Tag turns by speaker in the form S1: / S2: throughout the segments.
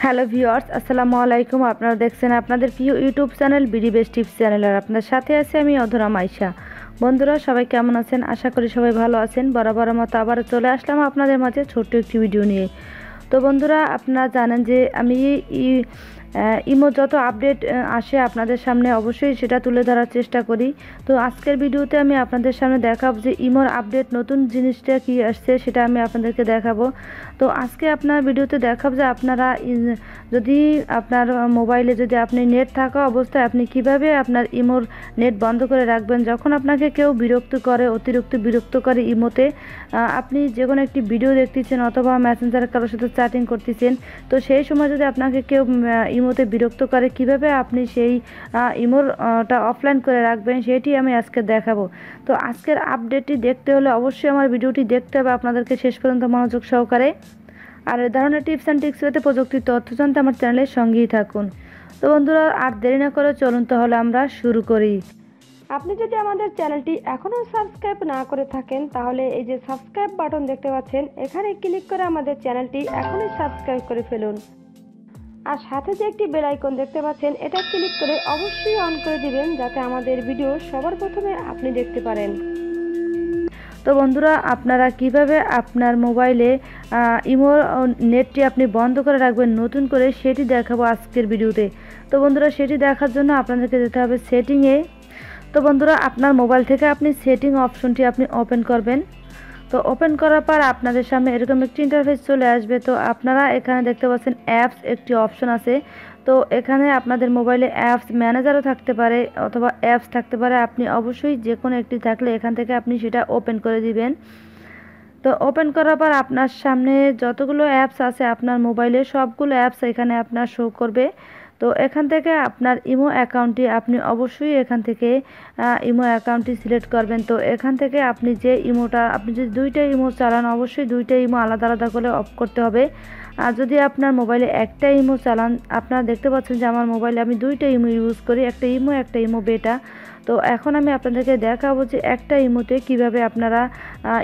S1: Hello viewers, আসসালামু আলাইকুম। আপনারা দেখছেন আপনাদের প্রিয় YouTube channel BD best tips channel, আর আপনার সাথে আছি আমি অধরা মাইশা। বন্ধুরা সবাই কেমন আছেন? আশা করি সবাই ভালো আছেন। বরাবর মতো আবার চলে আসলাম আপনাদের মাঝে ছোট্ট একটি ভিডিও নিয়ে। তো বন্ধুরা, আপনারা জানেন যে আমি ইমো যত আপডেট আসে আপনাদের সামনে অবশ্যই সেটা তুলে ধরার চেষ্টা করি। তো আজকের ভিডিওতে আমি আপনাদের সামনে দেখাবো যে ইমোর আপডেট নতুন জিনিসটা কি আসছে সেটা আমি আপনাদেরকে দেখাবো। তো আজকে আপনার ভিডিওতে দেখাবো যে আপনারা যদি আপনার মোবাইলে যদি আপনি নেট থাকা অবস্থায় আপনি কিভাবে আপনার ইমোর নেট বন্ধ করে রাখবেন। যখন আপনাকে কেউ বিরক্ত করে, অতিরিক্ত বিরক্ত করে ইমোতে, আপনি যে কোনো একটি ভিডিও দেখতেছেন অথবা মেসেঞ্জারে কারোর সাথে চ্যাটিং করতেছেন, তো সেই সময় যদি আপনাকে কেউ ইমোতে বিরক্ত করে, কিভাবে আপনি সেই ইমোটা অফলাইন করে রাখবেন সেটি আমি আজকে দেখাবো। তো আজকের আপডেটটি দেখতে হলে অবশ্যই আমার ভিডিওটি দেখতে হবে আপনাদেরকে শেষ পর্যন্ত মনোযোগ সহকারে। আর এই ধরনের টিপস অ্যান্ড ট্রিক্স পেতে, প্রযুক্তির তথ্য জানতে আমার চ্যানেলের সঙ্গেই থাকুন। তো বন্ধুরা, আর দেরি না করে চলুন তাহলে আমরা শুরু করি।
S2: আপনি যদি আমাদের চ্যানেলটি এখনও সাবস্ক্রাইব না করে থাকেন তাহলে এই যে সাবস্ক্রাইব বাটন দেখতে পাচ্ছেন, এখানে ক্লিক করে আমাদের চ্যানেলটি এখনই সাবস্ক্রাইব করে ফেলুন। আর সাথে যে একটি বেল আইকন দেখতে পাচ্ছেন, এটা ক্লিক করে অবশ্যই অন করে দিবেন যাতে আমাদের ভিডিও সবার প্রথমে আপনি দেখতে পারেন।
S1: তো বন্ধুরা, আপনারা কিভাবে আপনার মোবাইলে ইমোর নেটটি আপনি বন্ধ করে রাখবেন নতুন করে সেটি দেখাবো আজকের ভিডিওতে। তো বন্ধুরা, সেটি দেখার জন্য আপনাদেরকে যেতে হবে সেটিংয়ে। তো বন্ধুরা, আপনার মোবাইল থেকে আপনি সেটিং অপশনটি আপনি ওপেন করবেন। তো ওপেন করার পর আপনাদের সামনে এরকম একটি ইন্টারফেস চলে আসবে। তো আপনারা এখানে দেখতে পাচ্ছেন অ্যাপস একটি অপশন আছে। তো এখানে আপনাদের মোবাইলে অ্যাপস ম্যানেজারও থাকতে পারে অথবা অ্যাপস থাকতে পারে, আপনি অবশ্যই যে কোনো একটি থাকলে এখান থেকে আপনি সেটা ওপেন করে দিবেন। তো ওপেন করার পর আপনার সামনে যতগুলো অ্যাপস আছে আপনার মোবাইলে, সবগুলো অ্যাপস এখানে আপনার শো করবে। তো এখান থেকে আপনার ইমো অ্যাকাউন্টটি আপনি অবশ্যই এখান থেকে ইমো অ্যাকাউন্টটি সিলেক্ট করবেন। তো এখান থেকে আপনি যে ইমোটা, আপনি যদি দুইটা ইমো চালান অবশ্যই দুইটা ইমো আলাদা আলাদা করে অফ করতে হবে। আর যদি আপনার মোবাইলে একটা ইমো চালান, আপনারা দেখতে পাচ্ছেন যে আমার মোবাইলে আমি দুইটা ইমো ইউজ করি, একটা ইমো বেটা। তো এখন আমি আপনাদেরকে দেখাবো যে একটা ইমোতে কিভাবে আপনারা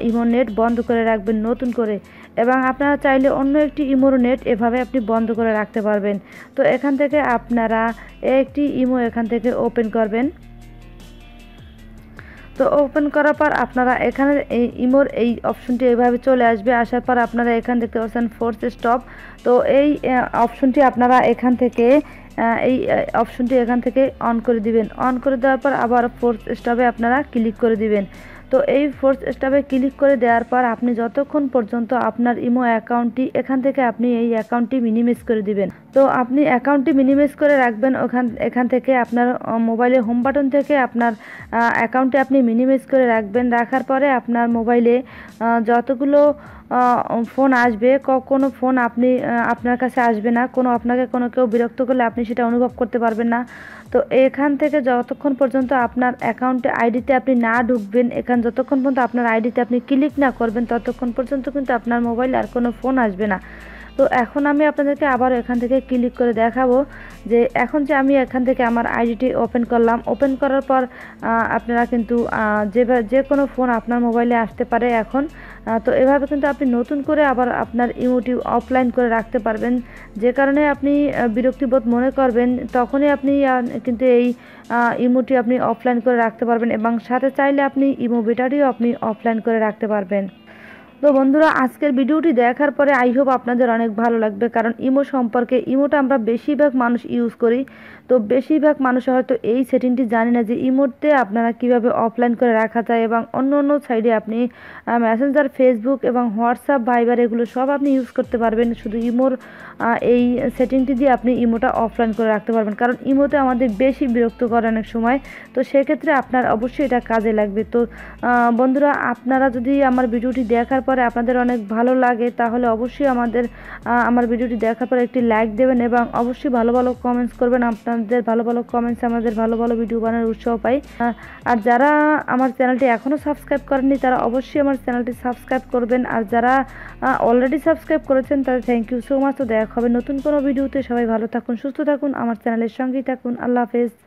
S1: ইমো নেট বন্ধ করে রাখবেন নতুন করে, এবং আপনারা চাইলে অন্য একটি ইমোর নেট এভাবে আপনি বন্ধ করে রাখতে পারবেন। তো এখান থেকে আপনারা একটি ইমো এখান থেকে ওপেন করবেন। তো ওপেন করার পর আপনারা এখানে এই ইমোর এই অপশনটি এইভাবে চলে আসবে। আসার পর আপনারা এখান দেখতে পাচ্ছেন ফোর্স স্টপ। তো এই অপশনটি আপনারা এখান থেকে এখান থেকে অন করে দিবেন। অন করে দেওয়ার পর আবার ফোর্স স্টপে আপনারা ক্লিক করে দিবেন। তো এই ফোর্স স্টপে ক্লিক করে দেওয়ার পর আপনি যতক্ষণ পর্যন্ত আপনার ইমো অ্যাকাউন্টটি এখান থেকে আপনি এই অ্যাকাউন্টটি মিনিমাইজ করে দিবেন। তো আপনি অ্যাকাউন্টটি মিনিমাইজ করে রাখবেন এখান থেকে আপনার মোবাইলের হোম বাটন থেকে আপনার অ্যাকাউন্টটি আপনি মিনিমাইজ করে রাখবেন। রাখার পরে আপনার মোবাইলে যতগুলো ফোন আসবে, কোনো ফোন আপনার কাছে আসবে না, আপনাকে কেউ বিরক্ত করলে আপনি সেটা অনুভব করতে পারবেন না। তো এখান থেকে যতক্ষণ পর্যন্ত আপনার অ্যাকাউন্টে আইডিতে আপনি না ঢুকবেন, যতক্ষণ পর্যন্ত আপনার আইডিতে আপনি ক্লিক না করবেন, ততক্ষণ পর্যন্ত কিন্তু আপনার মোবাইলে আর কোনো ফোন আসবে না। তো এখন আমি আপনাদেরকে আবার এখান থেকে ক্লিক করে দেখাবো যে এখন যে আমি এখান থেকে আমার আইডিটি ওপেন করলাম। ওপেন করার পর আপনারা কিন্তু যে কোনো ফোন আপনার মোবাইলে আসতে পারে এখন। তো এভাবে কিন্তু আপনি নতুন করে আবার আপনার ইমোটি অফলাইন করে রাখতে পারবেন। যে কারণে আপনি বিরক্তিবোধ মনে করবেন, তখনই আপনি কিন্তু এই ইমোটি আপনি অফলাইন করে রাখতে পারবেন, এবং সাথে চাইলে আপনি ইমো বেটারিও আপনি অফলাইন করে রাখতে পারবেন। তো বন্ধুরা, আজকের ভিডিওটি দেখার পরে আই হোপ আপনাদের অনেক ভালো লাগবে, কারণ ইমোটা আমরা বেশিরভাগ মানুষ ইউজ করি। তো বেশিরভাগ মানুষ হয়তো এই সেটিংটি জানি না যে ইমোতে আপনারা কিভাবে অফলাইন করে রাখা যায়, এবং অন্য সাইডে আপনি মেসেঞ্জার, ফেসবুক এবং হোয়াটসঅ্যাপ, ভাইবার এগুলো সব আপনি ইউজ করতে পারবেন। শুধু ইমোর এই সেটিংটি দিয়ে আপনি ইমোটা অফলাইন করে রাখতে পারবেন, কারণ ইমোতে আমাদের বেশি বিরক্ত করে অনেক সময়। তো সেক্ষেত্রে আপনার অবশ্যই এটা কাজে লাগবে। তো বন্ধুরা, আপনারা যদি আমার ভিডিওটি দেখার পরে আপনাদের অনেক ভালো লাগে তাহলে অবশ্যই আমার ভিডিওটি দেখার পরে একটি লাইক দেবেন, এবং অবশ্যই ভালো ভালো কমেন্টস করবেন। আপনাদের ভালো ভালো কমেন্টস আমাদের ভালো ভালো ভিডিও বানানোর উৎসাহ পাই। আর যারা আমার চ্যানেলটি এখনও সাবস্ক্রাইব করেননি তারা অবশ্যই আমার চ্যানেলটি সাবস্ক্রাইব করবেন, আর যারা অলরেডি সাবস্ক্রাইব করেছেন তাদের থ্যাংক ইউ সো মাচ। তো দেখা হবে নতুন কোনো ভিডিওতে। সবাই ভালো থাকুন, সুস্থ থাকুন, আমার চ্যানেলের সঙ্গেই থাকুন। আল্লাহ হাফেজ।